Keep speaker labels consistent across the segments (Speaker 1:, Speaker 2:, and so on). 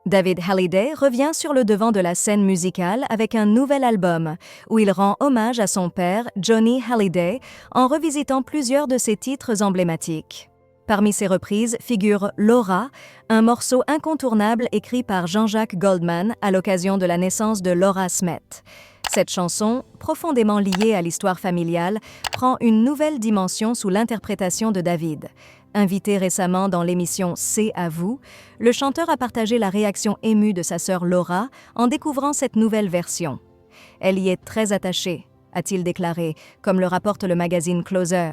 Speaker 1: David Hallyday revient sur le devant de la scène musicale avec un nouvel album, où il rend hommage à son père, Johnny Hallyday, en revisitant plusieurs de ses titres emblématiques. Parmi ses reprises figure Laura, un morceau incontournable écrit par Jean-Jacques Goldman à l'occasion de la naissance de Laura Smet. Cette chanson, profondément liée à l'histoire familiale, prend une nouvelle dimension sous l'interprétation de David. Invité récemment dans l'émission C'est à vous, le chanteur a partagé la réaction émue de sa sœur Laura en découvrant cette nouvelle version. « Elle y est très attachée », a-t-il déclaré, comme le rapporte le magazine Closer.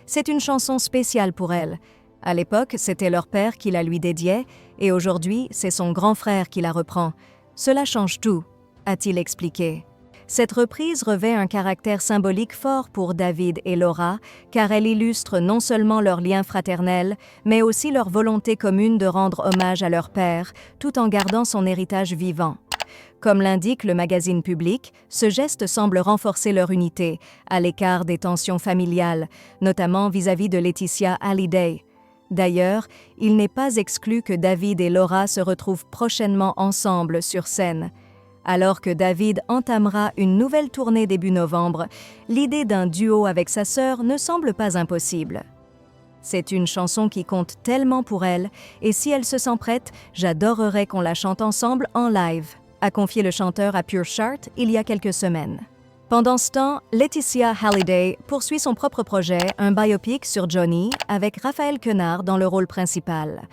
Speaker 1: C'est une chanson spéciale pour elle. À l'époque, c'était leur père qui la lui dédiait, et aujourd'hui, c'est son grand frère qui la reprend. Cela change tout, a-t-il expliqué. Cette reprise revêt un caractère symbolique fort pour David et Laura, car elle illustre non seulement leur lien fraternel, mais aussi leur volonté commune de rendre hommage à leur père, tout en gardant son héritage vivant. Comme l'indique le magazine Public, ce geste semble renforcer leur unité, à l'écart des tensions familiales, notamment vis-à-vis de Laetitia Hallyday. D'ailleurs, il n'est pas exclu que David et Laura se retrouvent prochainement ensemble sur scène. Alors que David entamera une nouvelle tournée début novembre, l'idée d'un duo avec sa sœur ne semble pas impossible. C'est une chanson qui compte tellement pour elle, et si elle se sent prête, j'adorerais qu'on la chante ensemble en live, a confié le chanteur à Pure Chart il y a quelques semaines. Pendant ce temps, Laetitia Hallyday poursuit son propre projet, un biopic sur Johnny, avec Raphaël Quenard dans le rôle principal.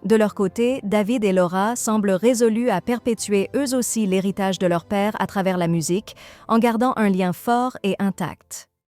Speaker 1: De leur côté, David et Laura semblent résolus à perpétuer eux aussi l'héritage de leur père à travers la musique, en gardant un lien fort et intact.